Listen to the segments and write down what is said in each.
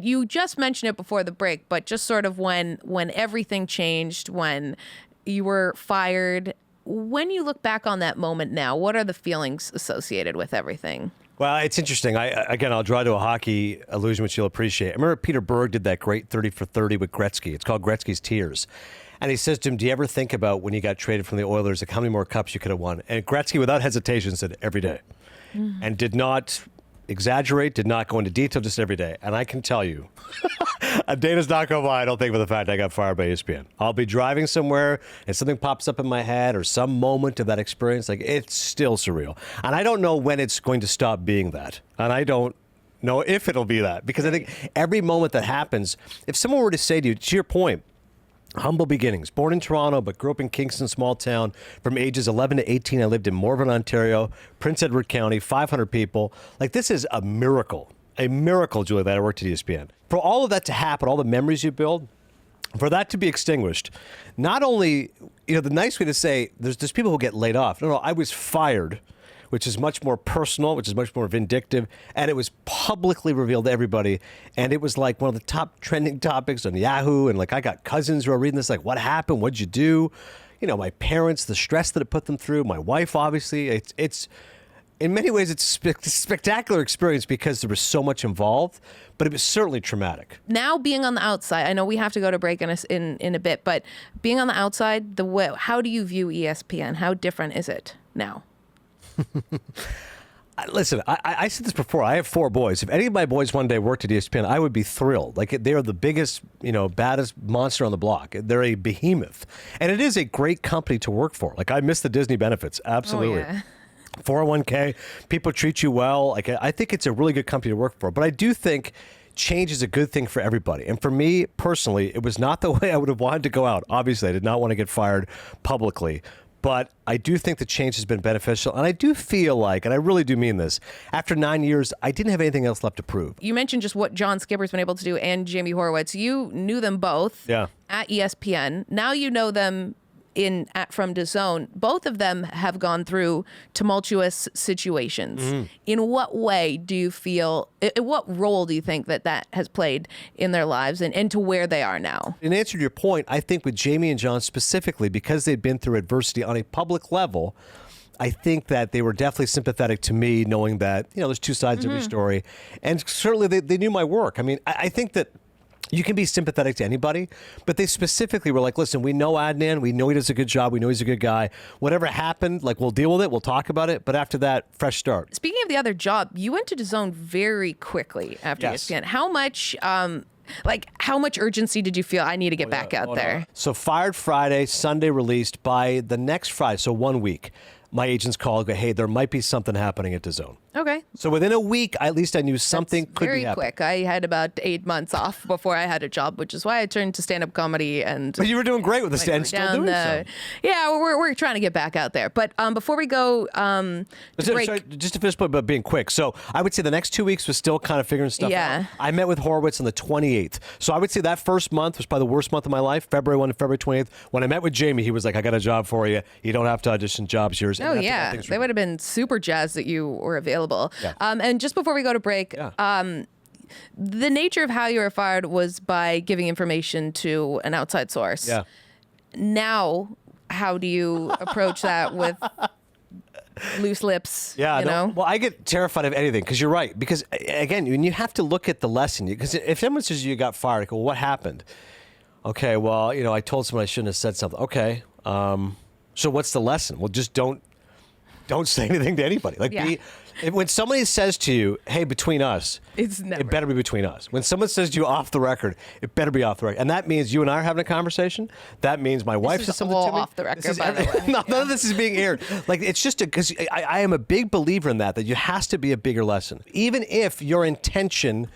you just mentioned it before the break, but just sort of when everything changed, when you were fired, when you look back on that moment now, what are the feelings associated with everything? Well, it's interesting. I'll draw to a hockey allusion, which you'll appreciate. I remember Peter Berg did that great 30 for 30 with Gretzky. It's called Gretzky's Tears. And he says to him, do you ever think about when you got traded from the Oilers, like how many more cups you could have won? And Gretzky, without hesitation, said every day. And did not exaggerate, did not go into detail, just every day. And I can tell you, a day does not go by, I don't think, with the fact I got fired by ESPN. I'll be driving somewhere and something pops up in my head or some moment of that experience, like it's still surreal. And I don't know when it's going to stop being that. And I don't know if it'll be that. Because I think every moment that happens, if someone were to say to you, to your point, humble beginnings. Born in Toronto, but grew up in Kingston, small town. From ages 11 to 18, I lived in Morven, Ontario, Prince Edward County, 500 people. Like, this is a miracle, Julie, that I worked at ESPN. For all of that to happen, all the memories you build, for that to be extinguished, not only, the nice way to say, there's people who get laid off. No, I was fired, which is much more personal, which is much more vindictive, and it was publicly revealed to everybody, and it was like one of the top trending topics on Yahoo, and like I got cousins who are reading this, like, what happened, what'd you do? My parents, the stress that it put them through, my wife, obviously, it's in many ways, it's a spectacular experience because there was so much involved, but it was certainly traumatic. Now, being on the outside, I know we have to go to break in a bit, but being on the outside, how do you view ESPN? How different is it now? Listen, I said this before. I have 4 boys. If any of my boys one day worked at ESPN, I would be thrilled. Like, they are the biggest, baddest monster on the block. They're a behemoth. And it is a great company to work for. Like, I miss the Disney benefits. Absolutely. Oh, yeah. 401k, people treat you well. Like, I think it's a really good company to work for. But I do think change is a good thing for everybody. And for me, personally, it was not the way I would have wanted to go out. Obviously, I did not want to get fired publicly. But I do think the change has been beneficial. And I do feel like, and I really do mean this, after 9 years, I didn't have anything else left to prove. You mentioned just what John Skipper's been able to do and Jamie Horowitz. You knew them both at ESPN. Now you know them from DAZN. Both of them have gone through tumultuous situations. In what way do you feel, what role do you think that has played in their lives and to where they are now? In answer to your point, I think with Jamie and John specifically, because they'd been through adversity on a public level, I think that they were definitely sympathetic to me, knowing that, there's two sides to every story. And certainly they knew my work. I mean, I think that you can be sympathetic to anybody, but they specifically were like, listen, we know Adnan. We know he does a good job. We know he's a good guy. Whatever happened, like, we'll deal with it. We'll talk about it. But after that, fresh start. Speaking of the other job, you went to DAZN very quickly after ESPN. How much urgency did you feel? I need to get back out there. No. So fired Friday, Sunday released. By the next Friday, so 1 week, my agents called, go, hey, there might be something happening at DAZN. Okay. So within a week, at least I knew something could be happening. Very quick. I had about 8 months off before I had a job, which is why I turned to stand-up comedy. But you were doing great with the stand, still doing so. Yeah, we're trying to get back out there. But before we go break. Sorry, just to finish, but being quick. So I would say the next 2 weeks was still kind of figuring stuff out. I met with Horowitz on the 28th. So I would say that first month was probably the worst month of my life, February 1 to February 28th. When I met with Jamie, he was like, I got a job for you. You don't have to audition jobs yours. Oh, yeah. They would have been super jazzed that you were available. Yeah. And just before we go to break, the nature of how you were fired was by giving information to an outside source. Yeah. Now, how do you approach that with loose lips? Yeah, well, I get terrified of anything because you're right. Because, again, when you have to look at the lesson, because if someone says you got fired, I go, well, what happened? Okay, well, I told someone I shouldn't have said something. Okay, so what's the lesson? Well, just don't say anything to anybody. When somebody says to you, hey, between us, it better be between us. When someone says to you off the record, it better be off the record. And that means you and I are having a conversation. That means my wife says something to me. Off the record, by the way. None of this is being aired. It's just because I am a big believer in that you has to be a bigger lesson. Even if your intention,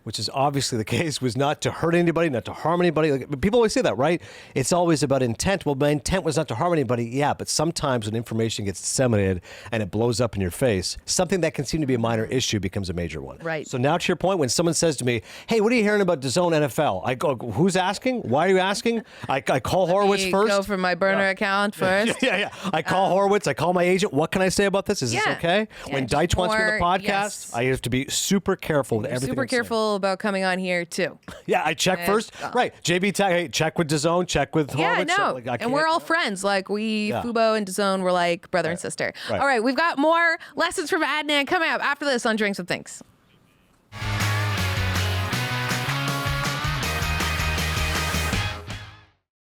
which is obviously the case, was not to hurt anybody, not to harm anybody. People always say that, right? It's always about intent. Well, my intent was not to harm anybody. Yeah, but sometimes when information gets disseminated and it blows up in your face, something that can seem to be a minor issue becomes a major one. Right. So now to your point, when someone says to me, hey, what are you hearing about DAZN NFL? I go, who's asking? Why are you asking? I call Horowitz first. Go from my burner account first. Yeah. I call Horowitz. I call my agent. What can I say about this? Is this okay? When Deitch wants me on the podcast, I have to be super careful with everything. Super careful careful about coming on here too. Yeah, I check first. Right. JB, hey, check with DAZN, check with Horowitz. Yeah, no. And we're all friends. Like Fubo and DAZN, we're like brother and sister. Right. All right, we've got more lessons from Adnan coming up after this on Drinks with Binks.